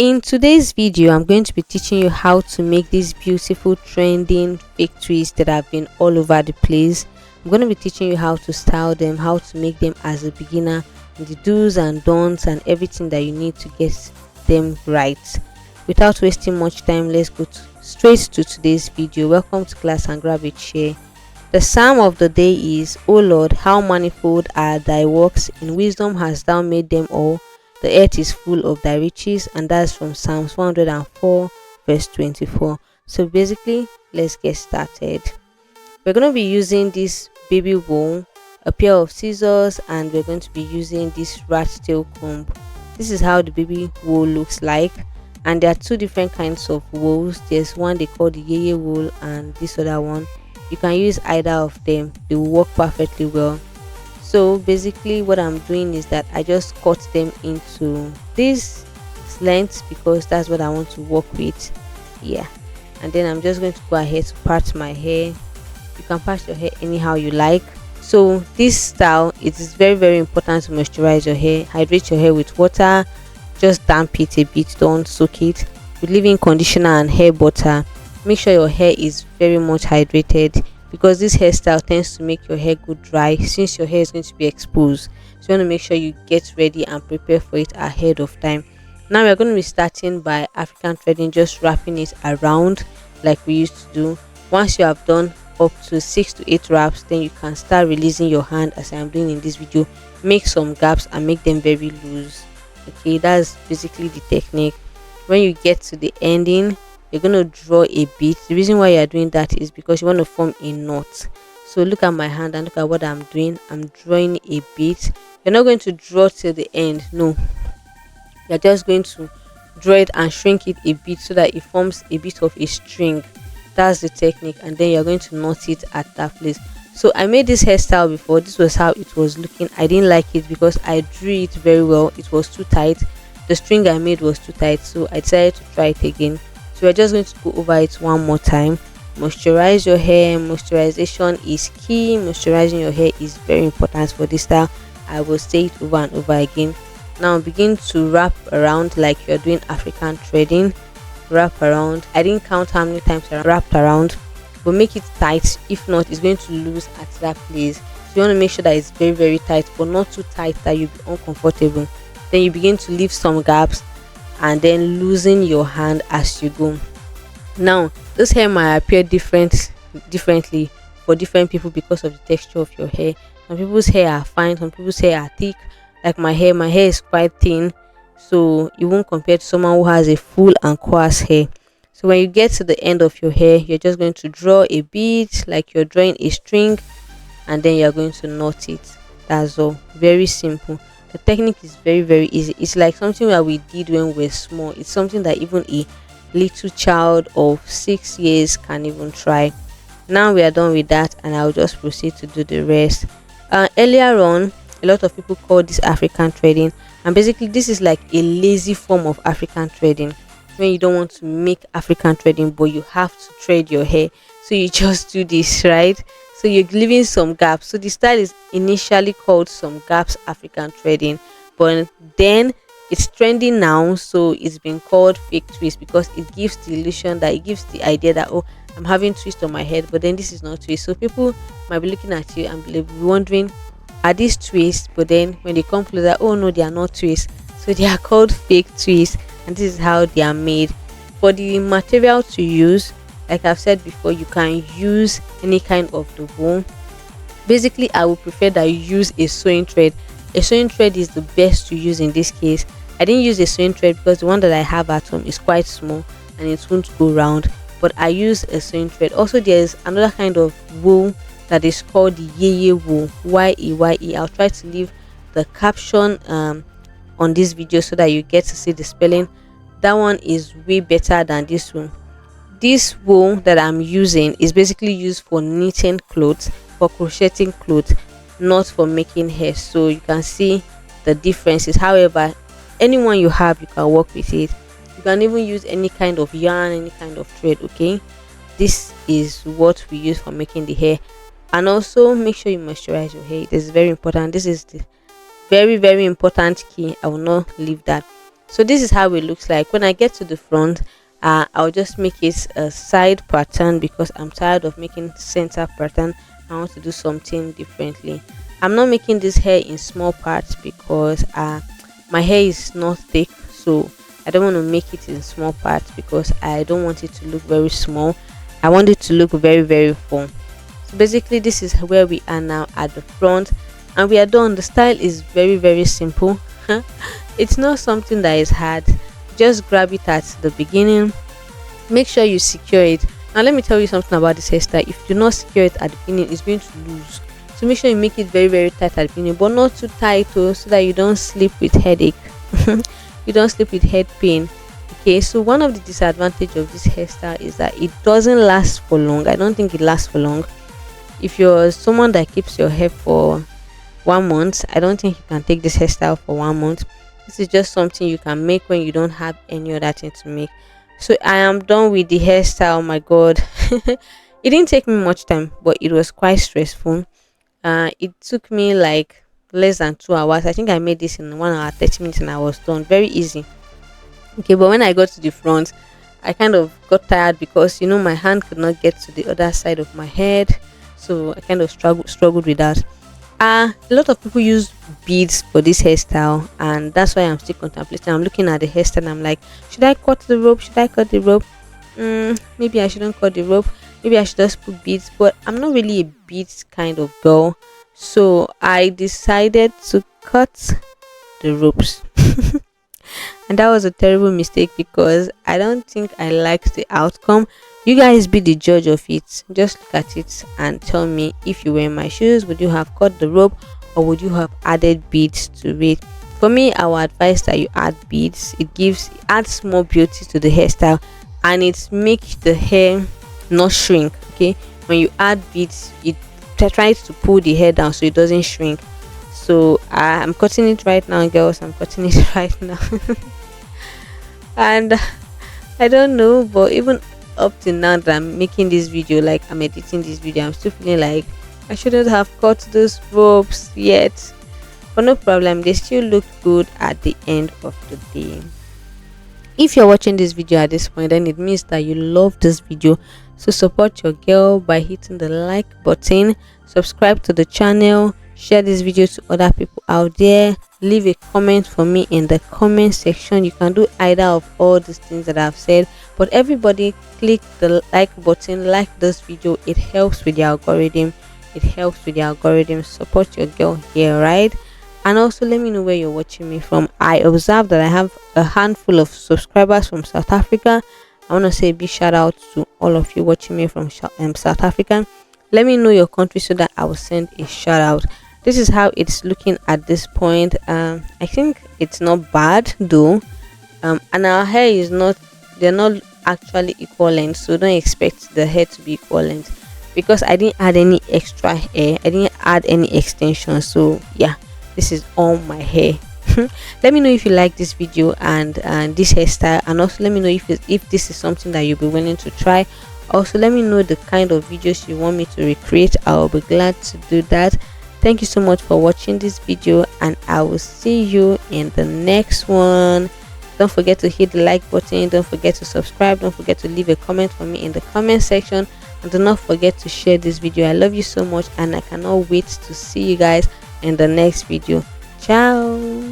In today's video, I'm going to be teaching you how to make these beautiful trending fake twists that have been all over the place. I'm going to be teaching you how to style them, how to make them as a beginner, and the do's and don'ts and everything that you need to get them right. Without wasting much time, let's go straight to today's video. Welcome to class and grab a chair. The psalm of the day is, O Lord, how manifold are thy works, in wisdom hast thou made them all. The earth is full of thy riches, and that's from Psalms 104, verse 24. So basically, let's get started. We're going to be using this baby wool, a pair of scissors, and we're going to be using this rat tail comb. This is how the baby wool looks like, and there are two different kinds of wools. There's one they call the yeye wool, and this other one. You can use either of them, they will work perfectly well. So basically what I'm doing is that I just cut them into this length because that's what I want to work with. Yeah, and then I'm just going to go ahead to part my hair. You can part your hair anyhow you like. So this style, it is very important to moisturize your hair, hydrate your hair with water, just damp it a bit, don't soak it with leave-in conditioner and hair butter. Make sure your hair is very much hydrated, because this hairstyle tends to make your hair go dry since your hair is going to be exposed. So you want to make sure you get ready and prepare for it ahead of time. Now we're going to be starting by African threading, just wrapping it around like we used to do. Once you have done up to 6 to 8 wraps, then you can start releasing your hand as I am doing in this video. Make some gaps and make them very loose. Okay, that's basically the technique. When you get to the ending, you're going to draw a bit. The reason why you're doing that is because you want to form a knot. So look at my hand and look at what I'm doing. I'm drawing a bit. You're not going to draw till the end, no, you're just going to draw it and shrink it a bit so that it forms a bit of a string. That's the technique, and then you're going to knot it at that place. So I made this hairstyle before. This was how it was looking. I didn't like it because I drew it very well. It was too tight. The string I made was too tight, so I decided to try it again. So we're just going to go over it one more time. Moisturize your hair. Moisturization is key. Moisturizing your hair is very important for this style. I will say it over and over again. Now begin to wrap around like you're doing African threading. Wrap around. I didn't count how many times I wrapped around, but make it tight. If not, it's going to lose at that place. So you want to make sure that it's very tight, but not too tight that you'll be uncomfortable. Then you begin to leave some gaps and then loosen your hand as you go. Now this hair might appear differently for different people because of the texture of your hair. Some people's hair are fine, some people's hair are thick. Like my hair is quite thin, so you won't compare to someone who has a full and coarse hair. So when you get to the end of your hair, you're just going to draw a bit like you're drawing a string, and then you're going to knot it. That's all. Very simple. The technique is very easy. It's like something that we did when we were small. It's something that even a little child of 6 years can even try. Now we are done with that, and I'll just proceed to do the rest. Earlier on, a lot of people call this African threading, and basically this is like a lazy form of African threading. When you don't want to make African threading, but you have to thread your hair, so you just do this, right? So you're leaving some gaps. So the style is initially called some gaps African threading, but then it's trending now, so it's been called fake twist because it gives the illusion, that it gives the idea that, oh, I'm having twist on my head, but then this is not twist. So people might be looking at you and be wondering, are these twists? But then when they come closer, oh no, they are not twists. So they are called fake twists, and this is how they are made. For the material to use, like I've said before, you can use any kind of the wool. Basically, I would prefer that you use a sewing thread. A sewing thread is the best to use in this case. I didn't use a sewing thread because the one that I have at home is quite small and it won't go round, but I use a sewing thread. Also, there's another kind of wool that is called the yeye wool, Y-E-Y-E. I'll try to leave the caption on this video so that you get to see the spelling. That one is way better than this one. This wool that I'm using is basically used for knitting clothes, for crocheting clothes, not for making hair. So you can see the differences. However, anyone you have, you can work with it. You can even use any kind of yarn, any kind of thread. Okay, this is what we use for making the hair. And also make sure you moisturize your hair. It is very important. This is the very important key. I will not leave that. So this is how it looks like. When I get to the front, I'll just make it a side pattern because I'm tired of making center pattern. I want to do something differently. I'm not making this hair in small parts because my hair is not thick, so I don't want to make it in small parts because I don't want it to look very small. I want it to look very, very full. So basically this is where we are now at the front, and we are done. The style is very, very simple. It's not something that is hard. Just grab it at the beginning, make sure you secure it. Now let me tell you something about this hairstyle. If you do not secure it at the beginning, it's going to lose. So make sure you make it very, very tight at the beginning, but not too tight so that you don't sleep with headache. You don't sleep with head pain. Okay, so one of the disadvantage of this hairstyle is that it doesn't last for long. I don't think it lasts for long. If you're someone that keeps your hair for 1 month, I don't think you can take this hairstyle for 1 month. This is just something you can make when you don't have any other thing to make. So I am done with the hairstyle. Oh my god. It didn't take me much time, but it was quite stressful. It took me like less than 2 hours. I think I made this in 1 hour 30 minutes and I was done. Very easy. Okay, but when I got to the front, I kind of got tired because my hand could not get to the other side of my head, so I kind of struggled with that. A lot of people use beads for this hairstyle, and that's why I'm still contemplating. I'm looking at the hairstyle and I'm like, should I cut the rope? Should I cut the rope? Maybe I shouldn't cut the rope. Maybe I should just put beads, but I'm not really a beads kind of girl, so I decided to cut the ropes. And that was a terrible mistake because I don't think I liked the outcome. You guys be the judge of it. Just look at it and tell me, if you were in my shoes, would you have cut the rope or would you have added beads to it? For me, I would advise that you add beads. It adds more beauty to the hairstyle, and it makes the hair not shrink. Okay, when you add beads, it tries to pull the hair down so it doesn't shrink. So I'm cutting it right now, girls. I'm cutting it right now. And I don't know, but even up to now that I'm making this video, like I'm editing this video, I'm still feeling like I shouldn't have cut those ropes yet. But no problem, they still look good at the end of the day. If you're watching this video at this point, then it means that you love this video. So support your girl by hitting the like button, subscribe to the channel, share this video to other people out there, leave a comment for me in the comment section. You can do either of all these things that I've said, but everybody click the like button, like this video. It helps with the algorithm. Support your girl here, right? And also let me know where you're watching me from. I observed that I have a handful of subscribers from South Africa. I want to say a big shout out to all of you watching me from South Africa. Let me know your country so that I will send a shout out. This is how it's looking at this point. I think it's not bad though. And our hair is not, they're not actually equal length, so don't expect the hair to be equal length because I didn't add any extra hair. I didn't add any extension. So yeah, this is all my hair. Let me know if you like this video and this hairstyle, and also let me know if this is something that you'll be willing to try. Also let me know the kind of videos you want me to recreate. I'll be glad to do that. Thank you so much for watching this video, and I will see you in the next one. Don't forget to hit the like button, don't forget to subscribe, don't forget to leave a comment for me in the comment section, and do not forget to share this video. I love you so much, and I cannot wait to see you guys in the next video. Ciao.